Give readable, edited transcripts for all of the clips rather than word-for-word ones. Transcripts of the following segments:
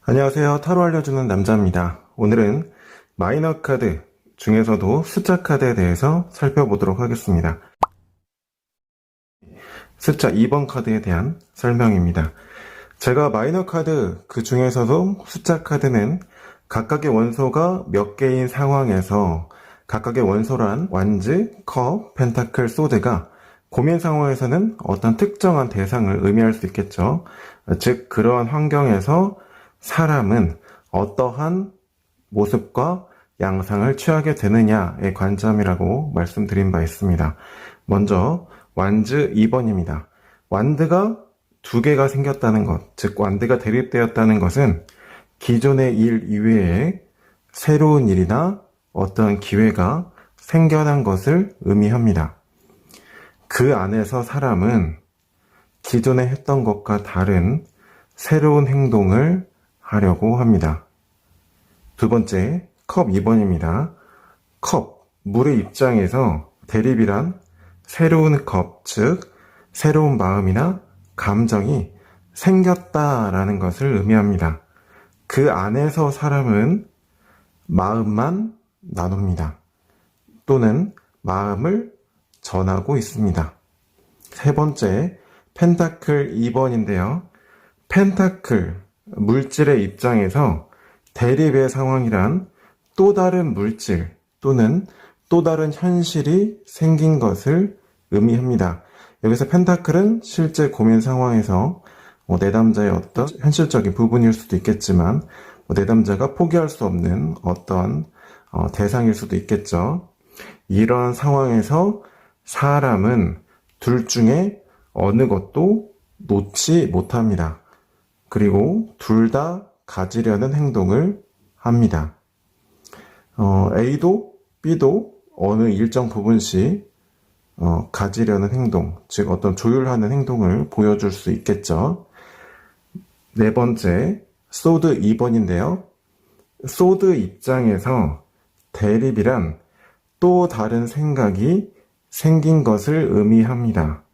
안녕하세요. 타로 알려주는 남자입니다. 오늘은 마이너 카드 중에서도 숫자 카드에 대해서 살펴보도록 하겠습니다. 숫자 2번 카드에 대한 설명입니다. 제가 마이너 카드 그 중에서도 숫자 카드는 각각의 원소가 몇 개인 상황에서 각각의 원소란 완즈, 컵, 펜타클, 소드가 고민 상황에서는 어떤 특정한 대상을 의미할 수 있겠죠. 즉 그러한 환경에서 사람은 어떠한 모습과 양상을 취하게 되느냐의 관점이라고 말씀드린 바 있습니다. 먼저 완즈 2번입니다. 완드가 두 개가 생겼다는 것, 즉 완드가 대립되었다는 것은 기존의 일 이외에 새로운 일이나 어떤 기회가 생겨난 것을 의미합니다. 그 안에서 사람은 기존에 했던 것과 다른 새로운 행동을 하려고 합니다. 두 번째, 컵 2번입니다. 컵, 물의 입장에서 대립이란 새로운 컵, 즉 새로운 마음이나 감정이 생겼다라는 것을 의미합니다. 그 안에서 사람은 마음만 나눕니다. 또는 마음을 전하고 있습니다. 세 번째, 펜타클 2번인데요. 펜타클, 물질의 입장에서 대립의 상황이란 또 다른 물질 또는 또 다른 현실이 생긴 것을 의미합니다. 여기서 펜타클은 실제 고민 상황에서 내담자의 어떤 현실적인 부분일 수도 있겠지만 내담자가 포기할 수 없는 어떤 대상일 수도 있겠죠. 이러한 상황에서 사람은 둘 중에 어느 것도 놓지 못합니다. 그리고 둘 다 가지려는 행동을 합니다. A도 B도 어느 일정 부분씩 가지려는 행동, 즉 어떤 조율하는 행동을 보여줄 수 있겠죠. 네 번째, 소드 2번인데요. 소드 입장에서 대립이란 또 다른 생각이 생긴 것을 의미합니다.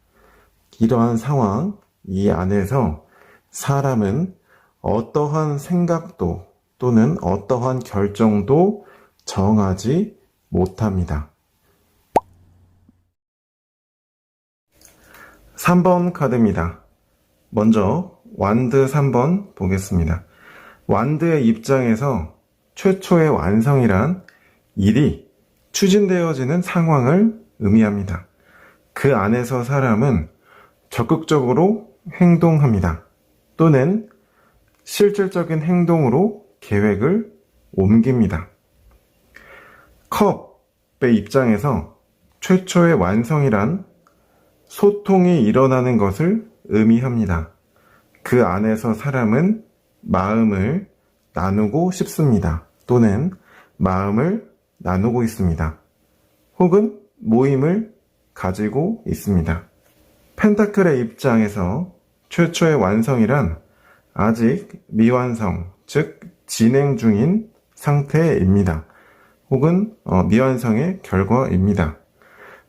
이러한 상황, 이 안에서 사람은 어떠한 생각도 또는 어떠한 결정도 정하지 못합니다. 3번 카드입니다. 먼저 완드 3번 보겠습니다. 완드의 입장에서 최초의 완성이란 일이 추진되어지는 상황을 의미합니다. 그 안에서 사람은 적극적으로 행동합니다. 또는 실질적인 행동으로 계획을 옮깁니다. 컵의 입장에서 최초의 완성이란 소통이 일어나는 것을 의미합니다. 그 안에서 사람은 마음을 나누고 싶습니다. 또는 마음을 나누고 있습니다. 혹은 모임을 가지고 있습니다. 펜타클의 입장에서 최초의 완성이란 아직 미완성, 즉 진행 중인 상태입니다. 혹은 미완성의 결과입니다.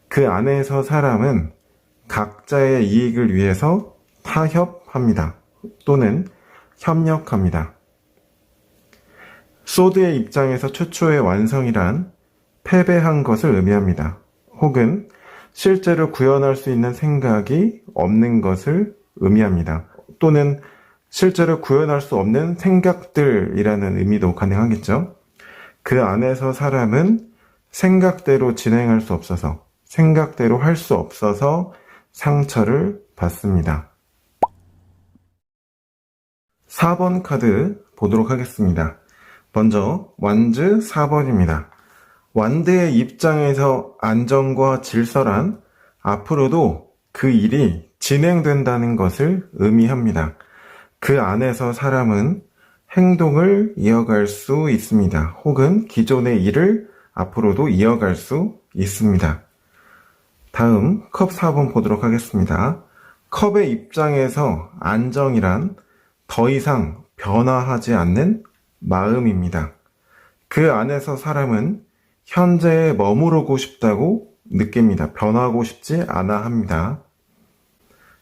그 안에서 사람은 각자의 이익을 위해서 타협합니다. 또는 협력합니다. 소드의 입장에서 최초의 완성이란 패배한 것을 의미합니다. 혹은 실제로 구현할 수 있는 생각이 없는 것을 의미합니다. 또는 실제로 구현할 수 없는 생각들이라는 의미도 가능하겠죠. 그 안에서 사람은 생각대로 진행할 수 없어서, 생각대로 할 수 없어서 상처를 받습니다. 4번 카드 보도록 하겠습니다. 먼저 완즈 4번입니다. 완드의 입장에서 안정과 질서란 앞으로도 그 일이 진행된다는 것을 의미합니다. 그 안에서 사람은 행동을 이어갈 수 있습니다. 혹은 기존의 일을 앞으로도 이어갈 수 있습니다. 다음 컵 4번 보도록 하겠습니다. 컵의 입장에서 안정이란 더 이상 변화하지 않는 마음입니다. 그 안에서 사람은 현재에 머무르고 싶다고 느낍니다. 변하고 싶지 않아 합니다.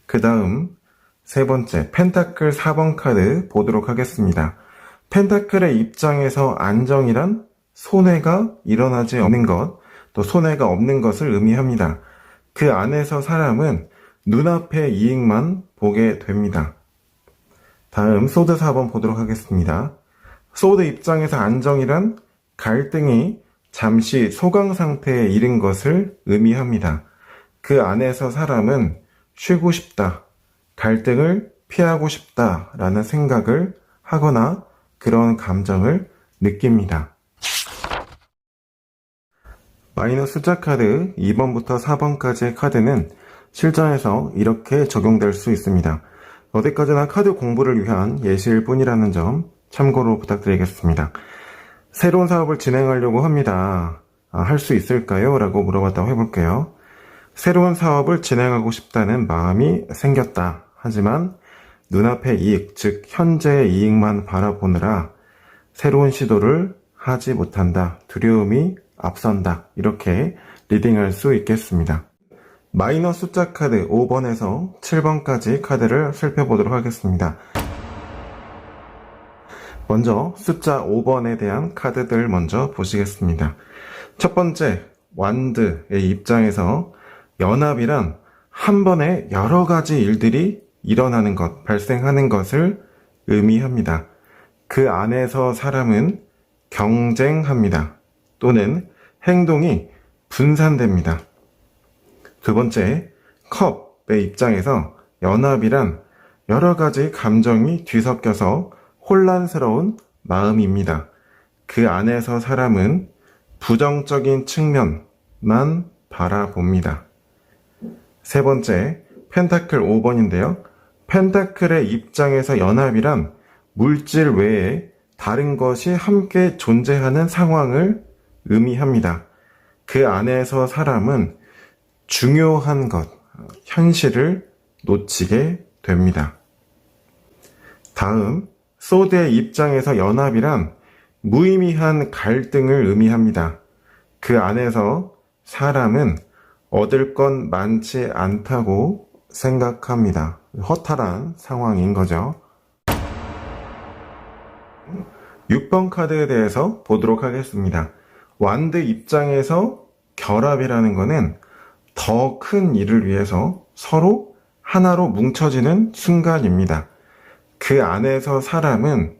그 다음 세 번째 펜타클 4번 카드 보도록 하겠습니다. 펜타클의 입장에서 안정이란 손해가 일어나지 않는 것, 또 손해가 없는 것을 의미합니다. 그 안에서 사람은 눈앞의 이익만 보게 됩니다. 다음 소드 4번 보도록 하겠습니다. 소드 입장에서 안정이란 갈등이 잠시 소강 상태에 이른 것을 의미합니다. 그 안에서 사람은 쉬고 싶다, 갈등을 피하고 싶다라는 생각을 하거나 그런 감정을 느낍니다. 마이너스 숫자 카드 2번부터 4번까지의 카드는 실전에서 이렇게 적용될 수 있습니다. 어디까지나 카드 공부를 위한 예시일 뿐이라는 점 참고로 부탁드리겠습니다. 새로운 사업을 진행하려고 합니다. 할 수 있을까요? 라고 물어봤다고 해볼게요. 새로운 사업을 진행하고 싶다는 마음이 생겼다. 하지만 눈앞의 이익, 즉 현재의 이익만 바라보느라 새로운 시도를 하지 못한다. 두려움이 앞선다. 이렇게 리딩할 수 있겠습니다. 마이너스 숫자 카드 5번에서 7번까지 카드를 살펴보도록 하겠습니다. 먼저 숫자 5번에 대한 카드들 먼저 보시겠습니다. 첫 번째, 완드의 입장에서 연합이란 한 번에 여러 가지 일들이 일어나는 것, 발생하는 것을 의미합니다. 그 안에서 사람은 경쟁합니다. 또는 행동이 분산됩니다. 두 번째, 컵의 입장에서 연합이란 여러 가지 감정이 뒤섞여서 혼란스러운 마음입니다. 그 안에서 사람은 부정적인 측면만 바라봅니다. 세 번째, 펜타클 5번인데요. 펜타클의 입장에서 연합이란 물질 외에 다른 것이 함께 존재하는 상황을 의미합니다. 그 안에서 사람은 중요한 것, 현실을 놓치게 됩니다. 다음, 소드의 입장에서 연합이란 무의미한 갈등을 의미합니다. 그 안에서 사람은 얻을 건 많지 않다고 생각합니다. 허탈한 상황인 거죠. 6번 카드에 대해서 보도록 하겠습니다. 완드 입장에서 결합이라는 것은 더 큰 일을 위해서 서로 하나로 뭉쳐지는 순간입니다. 그 안에서 사람은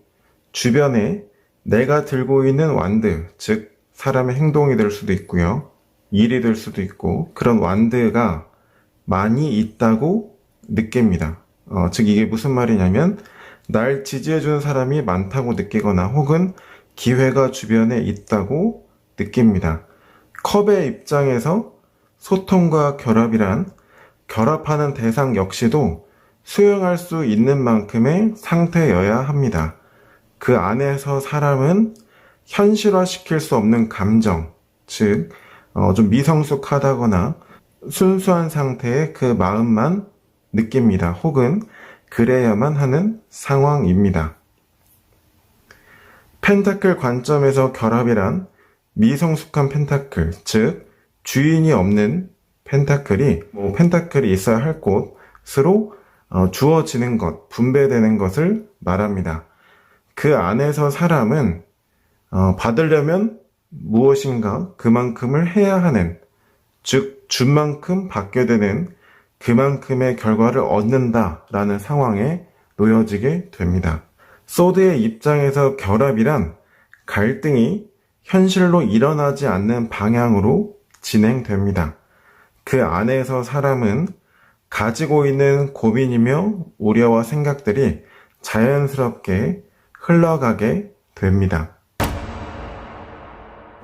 주변에 내가 들고 있는 완드, 즉 사람의 행동이 될 수도 있고요. 일이 될 수도 있고 그런 완드가 많이 있다고 느낍니다. 즉 이게 무슨 말이냐면 날 지지해주는 사람이 많다고 느끼거나 혹은 기회가 주변에 있다고 느낍니다. 컵의 입장에서 소통과 결합이란 결합하는 대상 역시도 수용할 수 있는 만큼의 상태여야 합니다. 그 안에서 사람은 현실화시킬 수 없는 감정, 즉 좀 미성숙하다거나 순수한 상태의 그 마음만 느낍니다. 혹은 그래야만 하는 상황입니다. 펜타클 관점에서 결합이란 미성숙한 펜타클, 즉 주인이 없는 펜타클이 펜타클이 있어야 할 곳으로 주어지는 것, 분배되는 것을 말합니다. 그 안에서 사람은 받으려면 무엇인가 그만큼을 해야 하는, 즉 준 만큼 받게 되는 그만큼의 결과를 얻는다라는 상황에 놓여지게 됩니다. 소드의 입장에서 결합이란 갈등이 현실로 일어나지 않는 방향으로 진행됩니다. 그 안에서 사람은 가지고 있는 고민이며 우려와 생각들이 자연스럽게 흘러가게 됩니다.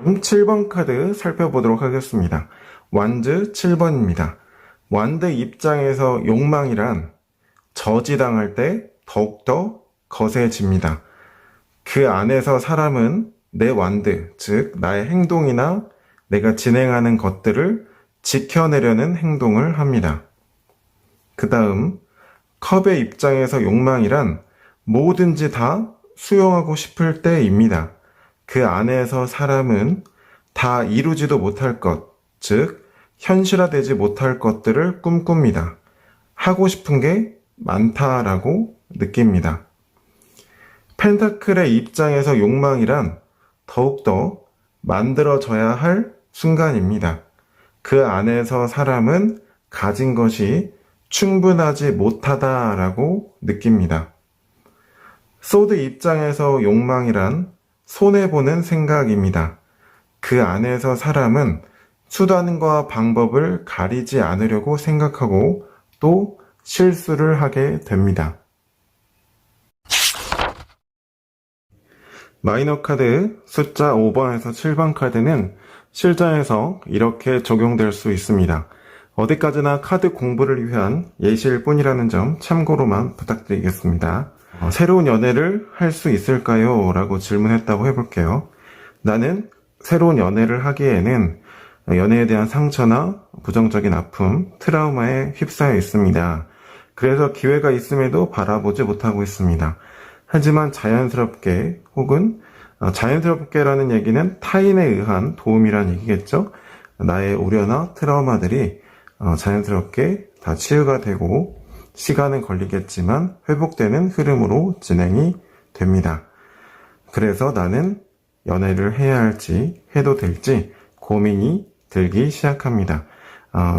7번 카드 살펴보도록 하겠습니다. 완드 7번입니다. 완드 입장에서 욕망이란 저지당할 때 더욱더 거세집니다. 그 안에서 사람은 내 완드, 즉 나의 행동이나 내가 진행하는 것들을 지켜내려는 행동을 합니다. 그 다음 컵의 입장에서 욕망이란 뭐든지 다 수용하고 싶을 때입니다. 그 안에서 사람은 다 이루지도 못할 것, 즉 현실화되지 못할 것들을 꿈꿉니다. 하고 싶은 게 많다라고 느낍니다. 펜타클의 입장에서 욕망이란 더욱더 만들어져야 할 순간입니다. 그 안에서 사람은 가진 것이 충분하지 못하다라고 느낍니다. 소드 입장에서 욕망이란 손해보는 생각입니다. 그 안에서 사람은 수단과 방법을 가리지 않으려고 생각하고 또 실수를 하게 됩니다. 마이너 카드 숫자 5번에서 7번 카드는 실전에서 이렇게 적용될 수 있습니다. 어디까지나 카드 공부를 위한 예시일 뿐이라는 점 참고로만 부탁드리겠습니다. 새로운 연애를 할 수 있을까요? 라고 질문했다고 해볼게요. 나는 새로운 연애를 하기에는 연애에 대한 상처나 부정적인 아픔, 트라우마에 휩싸여 있습니다. 그래서 기회가 있음에도 바라보지 못하고 있습니다. 하지만 자연스럽게 혹은 자연스럽게라는 얘기는 타인에 의한 도움이란 얘기겠죠. 나의 우려나 트라우마들이 자연스럽게 다 치유가 되고 시간은 걸리겠지만 회복되는 흐름으로 진행이 됩니다. 그래서 나는 연애를 해야 할지 해도 될지 고민이 들기 시작합니다.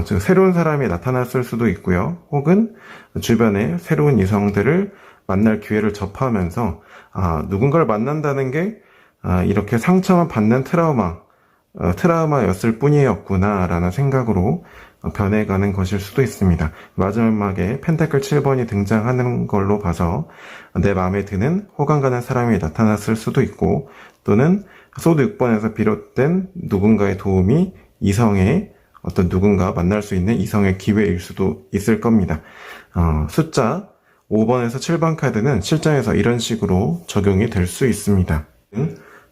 즉 새로운 사람이 나타났을 수도 있고요. 혹은 주변에 새로운 이성들을 만날 기회를 접하면서 누군가를 만난다는 게 이렇게 상처만 받는 트라우마였을 뿐이었구나 라는 생각으로 변해가는 것일 수도 있습니다. 마지막에 펜타클 7번이 등장하는 걸로 봐서 내 마음에 드는 호감 가는 사람이 나타났을 수도 있고 또는 소드 6번에서 비롯된 누군가의 도움이 이성의 어떤 누군가 만날 수 있는 이성의 기회일 수도 있을 겁니다. 숫자 5번에서 7번 카드는 실전에서 이런 식으로 적용이 될 수 있습니다.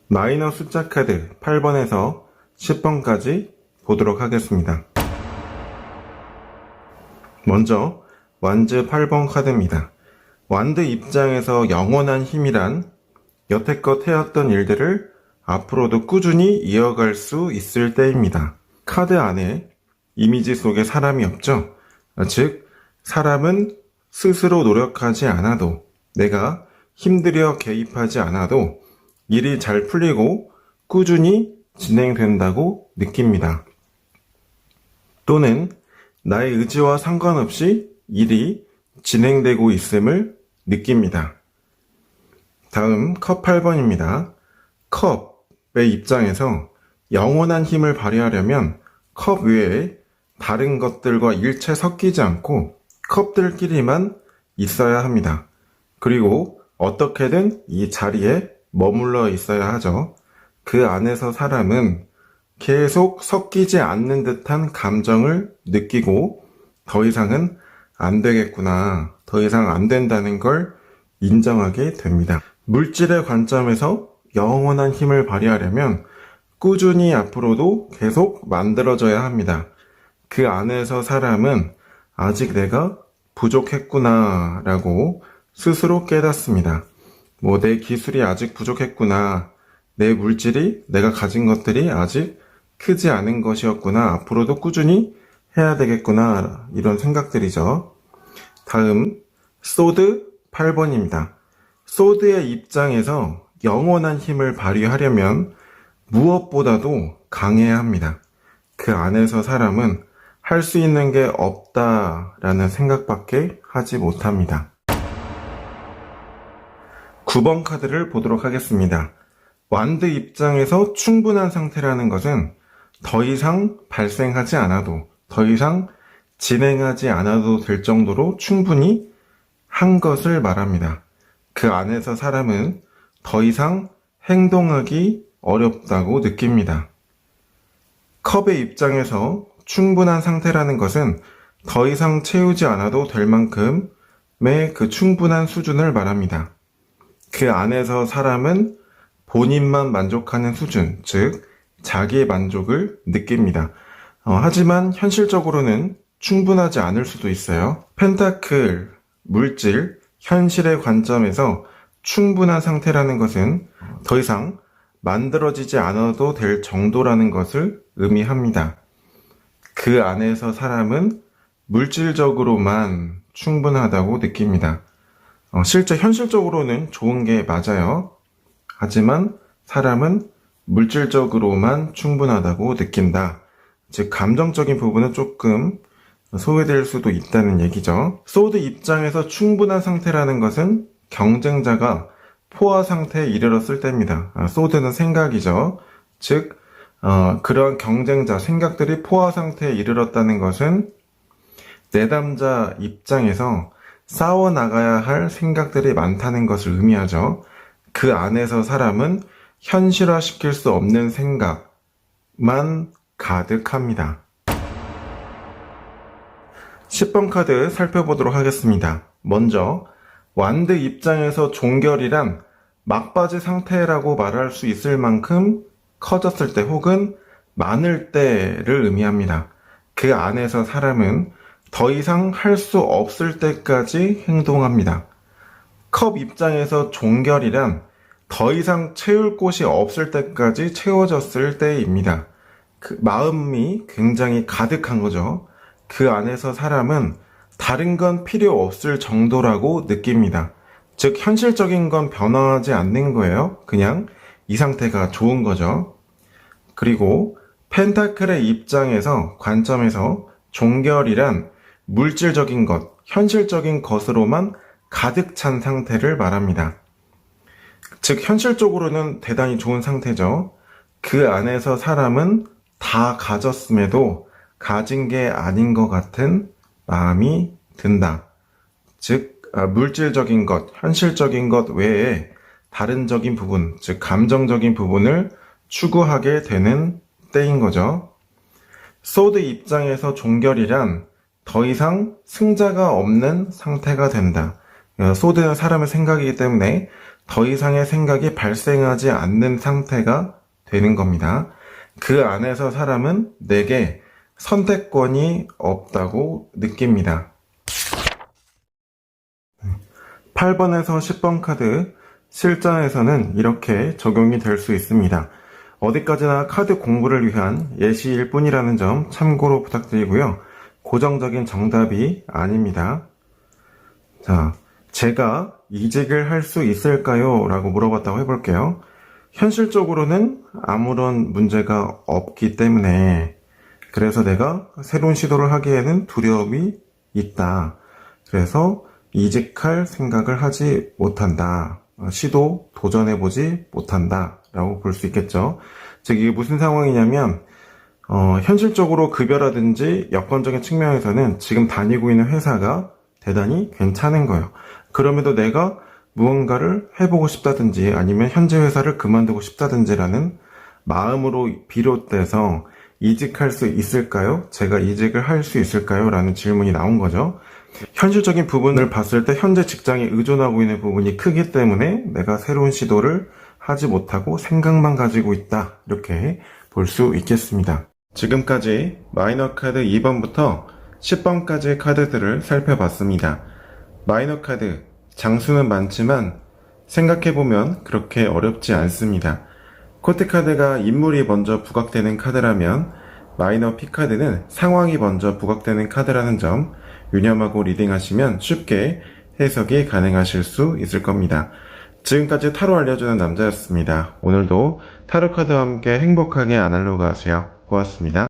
마이너 숫자 카드 8번에서 10번까지 보도록 하겠습니다. 먼저 완즈 8번 카드입니다. 완드 입장에서 영원한 힘이란 여태껏 해왔던 일들을 앞으로도 꾸준히 이어갈 수 있을 때입니다. 카드 안에 이미지 속에 사람이 없죠. 즉 사람은 스스로 노력하지 않아도 내가 힘들여 개입하지 않아도 일이 잘 풀리고 꾸준히 진행된다고 느낍니다. 또는 나의 의지와 상관없이 일이 진행되고 있음을 느낍니다. 다음 컵 8번입니다. 컵의 입장에서 영원한 힘을 발휘하려면 컵 외에 다른 것들과 일체 섞이지 않고 컵들끼리만 있어야 합니다. 그리고 어떻게든 이 자리에 머물러 있어야 하죠. 그 안에서 사람은 계속 섞이지 않는 듯한 감정을 느끼고 더 이상은 안 되겠구나, 더 이상 안 된다는 걸 인정하게 됩니다. 물질의 관점에서 영원한 힘을 발휘하려면 꾸준히 앞으로도 계속 만들어져야 합니다. 그 안에서 사람은 아직 내가 부족했구나 라고 스스로 깨닫습니다. 내 기술이 아직 부족했구나, 내 물질이, 내가 가진 것들이 아직 크지 않은 것이었구나, 앞으로도 꾸준히 해야 되겠구나, 이런 생각들이죠. 다음 소드 8번입니다. 소드의 입장에서 영원한 힘을 발휘하려면 무엇보다도 강해야 합니다. 그 안에서 사람은 할 수 있는 게 없다라는 생각밖에 하지 못합니다. 9번 카드를 보도록 하겠습니다. 완드 입장에서 충분한 상태라는 것은 더 이상 발생하지 않아도, 더 이상 진행하지 않아도 될 정도로 충분히 한 것을 말합니다. 그 안에서 사람은 더 이상 행동하기 어렵다고 느낍니다. 컵의 입장에서 충분한 상태라는 것은 더 이상 채우지 않아도 될 만큼의 그 충분한 수준을 말합니다. 그 안에서 사람은 본인만 만족하는 수준, 즉 자기의 만족을 느낍니다. 하지만 현실적으로는 충분하지 않을 수도 있어요. 펜타클, 물질, 현실의 관점에서 충분한 상태라는 것은 더 이상 만들어지지 않아도 될 정도라는 것을 의미합니다. 그 안에서 사람은 물질적으로만 충분하다고 느낍니다. 실제 현실적으로는 좋은 게 맞아요. 하지만 사람은 물질적으로만 충분하다고 느낀다. 즉, 감정적인 부분은 조금 소외될 수도 있다는 얘기죠. 소드 입장에서 충분한 상태라는 것은 경쟁자가 포화 상태에 이르렀을 때입니다. 소드는 생각이죠. 즉, 그런 경쟁자, 생각들이 포화 상태에 이르렀다는 것은 내담자 입장에서 싸워나가야 할 생각들이 많다는 것을 의미하죠. 그 안에서 사람은 현실화시킬 수 없는 생각만 가득합니다. 10번 카드 살펴보도록 하겠습니다. 먼저 완드 입장에서 종결이란 막바지 상태라고 말할 수 있을 만큼 커졌을 때 혹은 많을 때를 의미합니다. 그 안에서 사람은 더 이상 할 수 없을 때까지 행동합니다. 컵 입장에서 종결이란 더 이상 채울 곳이 없을 때까지 채워졌을 때입니다. 그 마음이 굉장히 가득한 거죠. 그 안에서 사람은 다른 건 필요 없을 정도라고 느낍니다. 즉, 현실적인 건 변화하지 않는 거예요. 그냥 이 상태가 좋은 거죠. 그리고 펜타클의 입장에서, 관점에서 종결이란 물질적인 것, 현실적인 것으로만 가득 찬 상태를 말합니다. 즉, 현실적으로는 대단히 좋은 상태죠. 그 안에서 사람은 다 가졌음에도 가진 게 아닌 것 같은 마음이 든다. 즉, 물질적인 것, 현실적인 것 외에 다른적인 부분, 즉 감정적인 부분을 추구하게 되는 때인 거죠. 소드 입장에서 종결이란 더 이상 승자가 없는 상태가 된다. 소드는 사람의 생각이기 때문에 더 이상의 생각이 발생하지 않는 상태가 되는 겁니다. 그 안에서 사람은 내게 선택권이 없다고 느낍니다. 8번에서 10번 카드, 실전에서는 이렇게 적용이 될 수 있습니다. 어디까지나 카드 공부를 위한 예시일 뿐이라는 점 참고로 부탁드리고요. 고정적인 정답이 아닙니다. 자, 제가 이직을 할 수 있을까요? 라고 물어봤다고 해볼게요. 현실적으로는 아무런 문제가 없기 때문에, 그래서 내가 새로운 시도를 하기에는 두려움이 있다. 그래서 이직할 생각을 하지 못한다. 시도 도전해보지 못한다. 라고 볼 수 있겠죠. 즉, 이게 무슨 상황이냐면, 현실적으로 급여라든지 여건적인 측면에서는 지금 다니고 있는 회사가 대단히 괜찮은 거예요. 그럼에도 내가 무언가를 해보고 싶다든지 아니면 현재 회사를 그만두고 싶다든지라는 마음으로 비롯돼서 이직할 수 있을까요? 제가 이직을 할 수 있을까요? 라는 질문이 나온 거죠. 현실적인 부분을 봤을 때 현재 직장에 의존하고 있는 부분이 크기 때문에 내가 새로운 시도를 하지 못하고 생각만 가지고 있다. 이렇게 볼 수 있겠습니다. 지금까지 마이너 카드 2번부터 10번까지의 카드들을 살펴봤습니다. 마이너 카드, 장수는 많지만 생각해보면 그렇게 어렵지 않습니다. 코트 카드가 인물이 먼저 부각되는 카드라면 마이너 피 카드는 상황이 먼저 부각되는 카드라는 점 유념하고 리딩하시면 쉽게 해석이 가능하실 수 있을 겁니다. 지금까지 타로 알려주는 남자였습니다. 오늘도 타로 카드와 함께 행복하게 아날로그 하세요. 고맙습니다.